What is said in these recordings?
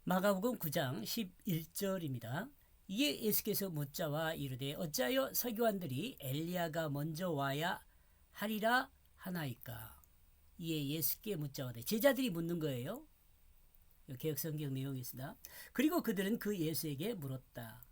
마가복음 9장 11절입니다. 이에 예수께서 묻자와 이르되 어찌하여 서기관들이 엘리야가 먼저 와야 하리라 하나이까. 이에 예수께 묻자와되 제자들이 묻는 거예요. 개역성경 내용이 있습니다. 그리고 그들은 그 예수에게 물었다.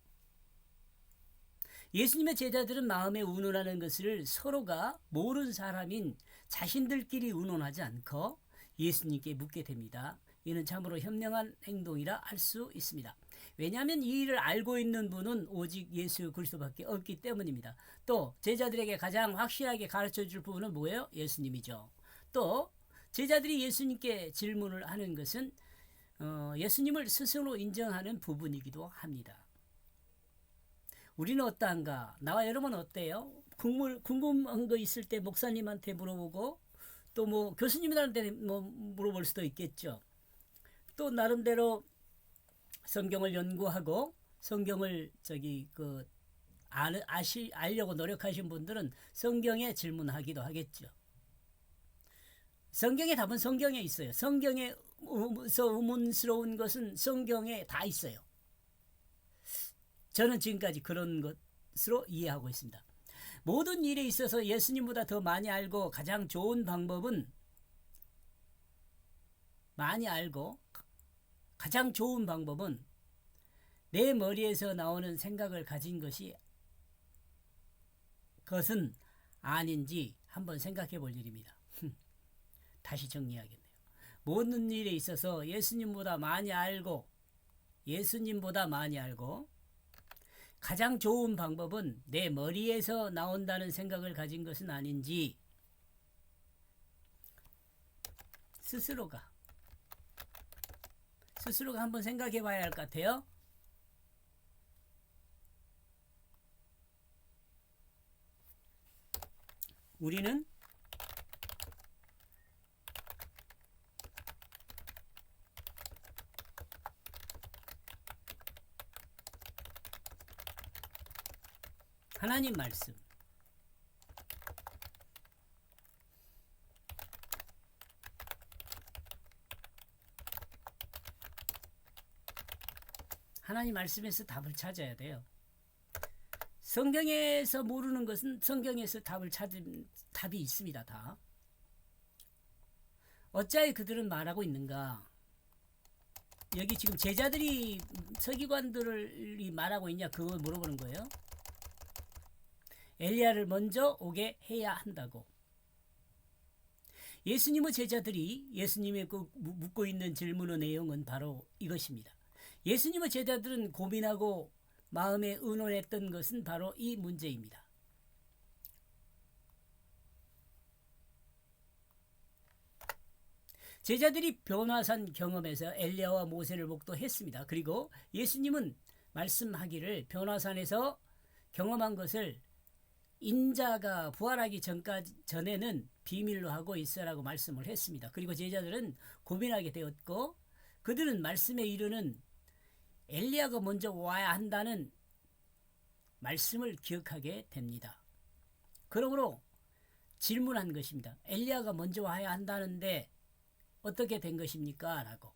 예수님의 제자들은 마음에 의논하는 것을 서로가 모르는 사람인 자신들끼리 의논하지 않고 예수님께 묻게 됩니다. 이는 참으로 현명한 행동이라 할 수 있습니다. 왜냐하면 이 일을 알고 있는 분은 오직 예수 그리스도밖에 없기 때문입니다. 또 제자들에게 가장 확실하게 가르쳐줄 부분은 뭐예요? 예수님이죠. 또 제자들이 예수님께 질문을 하는 것은 예수님을 스스로 인정하는 부분이기도 합니다. 우리는 어떠한가? 나와 여러분은 어때요? 궁금한 거 있을 때 목사님한테 물어보고 또 뭐 교수님들한테 뭐 물어볼 수도 있겠죠. 또 나름대로 성경을 연구하고 성경을 알려고 노력하신 분들은 성경에 질문하기도 하겠죠. 성경의 답은 성경에 있어요. 성경에서 의문스러운 것은 성경에 다 있어요. 저는 지금까지 그런 것으로 이해하고 있습니다. 모든 일에 있어서 예수님보다 더 많이 알고 가장 좋은 방법은 내 머리에서 나오는 생각을 가진 것은 아닌지 한번 생각해 볼 일입니다. 다시 정리하겠네요. 모든 일에 있어서 예수님보다 많이 알고 가장 좋은 방법은 내 머리에서 나온다는 생각을 가진 것은 아닌지 스스로가 한번 생각해 봐야 할 것 같아요. 우리는 하나님 말씀, 하나님 말씀에서 답을 찾아야 돼요. 성경에서 모르는 것은 성경에서 답이 있습니다. 다. 어찌하여 그들은 말하고 있는가? 여기 지금 제자들이 서기관들이 말하고 있냐 그걸 물어보는 거예요. 엘리야를 먼저 오게 해야 한다고. 예수님의 제자들이 예수님의 묻고 있는 질문의 내용은 바로 이것입니다. 예수님의 제자들은 고민하고 마음에 의논했던 것은 바로 이 문제입니다. 제자들이 변화산 경험에서 엘리야와 모세를 목도했습니다. 그리고 예수님은 말씀하기를 변화산에서 경험한 것을 인자가 부활하기 전에는 비밀로 하고 있으라고 말씀을 했습니다. 그리고 제자들은 고민하게 되었고 그들은 말씀에 이르는 엘리야가 먼저 와야 한다는 말씀을 기억하게 됩니다. 그러므로 질문한 것입니다. 엘리야가 먼저 와야 한다는데 어떻게 된 것입니까? 라고.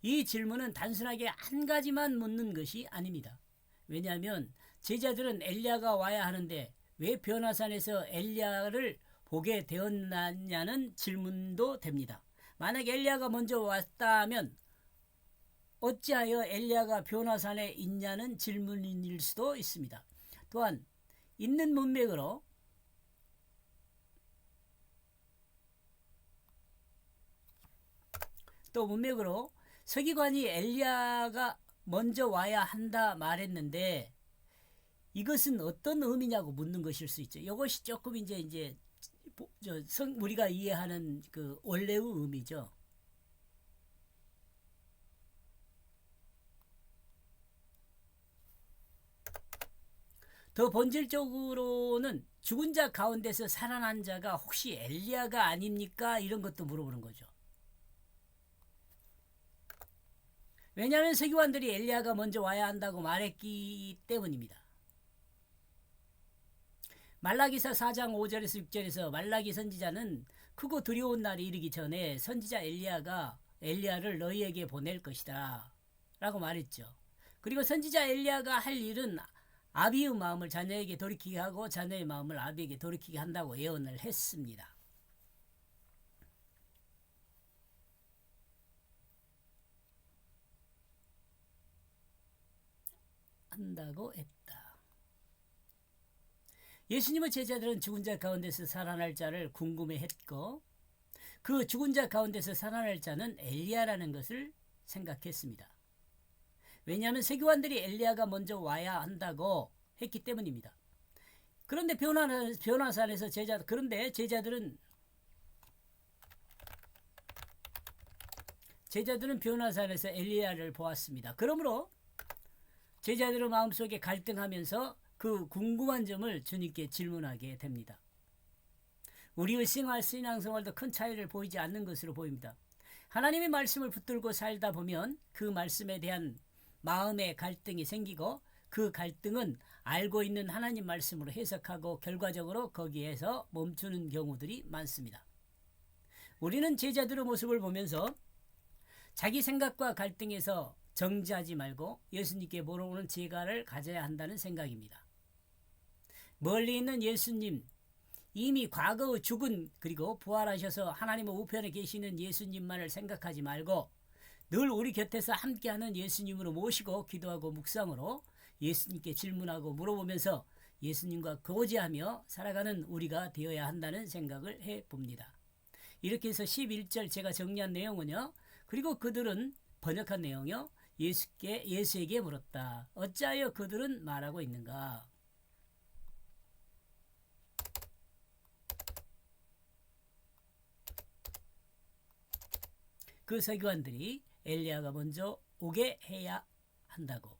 이 질문은 단순하게 한 가지만 묻는 것이 아닙니다. 왜냐하면 제자들은 엘리야가 와야 하는데 왜 변화산에서 엘리야를 보게 되었느냐는 질문도 됩니다. 만약 엘리야가 먼저 왔다면 어찌하여 엘리야가 변화산에 있냐는 질문일 수도 있습니다. 또한 있는 문맥으로 서기관이 엘리야가 먼저 와야 한다 말했는데 이것은 어떤 의미냐고 묻는 것일 수 있죠. 이것이 조금 이제 우리가 이해하는 그 원래의 의미죠. 더 본질적으로는 죽은 자 가운데서 살아난 자가 혹시 엘리야가 아닙니까? 이런 것도 물어보는 거죠. 왜냐하면 서기관들이 엘리야가 먼저 와야 한다고 말했기 때문입니다. 말라기서 4장 5절에서 6절에서 말라기 선지자는 크고 두려운 날이 이르기 전에 선지자 엘리야를 너희에게 보낼 것이다 라고 말했죠. 그리고 선지자 엘리야가 할 일은 아비의 마음을 자녀에게 돌이키게 하고 자녀의 마음을 아비에게 돌이키게 한다고 예언을 했습니다. 한다고 했다. 예수님의 제자들은 죽은 자 가운데서 살아날 자를 궁금해했고 그 죽은 자 가운데서 살아날 자는 엘리야라는 것을 생각했습니다. 왜냐하면 세교관들이 엘리야가 먼저 와야 한다고 했기 때문입니다. 그런데 변화산에서 제자들은 변화산에서 엘리야를 보았습니다. 그러므로 제자들의 마음속에 갈등하면서 그 궁금한 점을 주님께 질문하게 됩니다. 우리의 신앙생활도 큰 차이를 보이지 않는 것으로 보입니다. 하나님의 말씀을 붙들고 살다 보면 그 말씀에 대한 마음의 갈등이 생기고 그 갈등은 알고 있는 하나님 말씀으로 해석하고 결과적으로 거기에서 멈추는 경우들이 많습니다. 우리는 제자들의 모습을 보면서 자기 생각과 갈등에서 정지하지 말고 예수님께 물어보는 지혜를 가져야 한다는 생각입니다. 멀리 있는 예수님, 이미 과거의 죽은 그리고 부활하셔서 하나님의 우편에 계시는 예수님만을 생각하지 말고 늘 우리 곁에서 함께하는 예수님으로 모시고 기도하고 묵상으로 예수님께 질문하고 물어보면서 예수님과 교제하며 살아가는 우리가 되어야 한다는 생각을 해봅니다. 이렇게 해서 11절 제가 정리한 내용은요. 그리고 그들은 번역한 내용이요. 예수에게 물었다. 어찌하여 그들은 말하고 있는가? 그 서기관들이 엘리야가 먼저 오게 해야 한다고.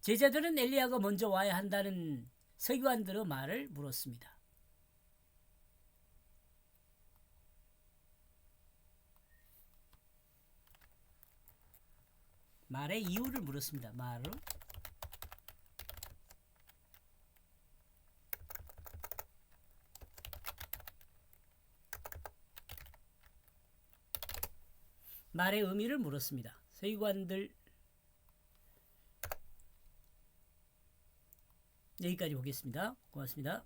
제자들은 엘리야가 먼저 와야 한다는 서기관들의 말을 물었습니다. 말의 이유를 물었습니다. 말의 의미를 물었습니다. 서기관들 여기까지 보겠습니다. 고맙습니다.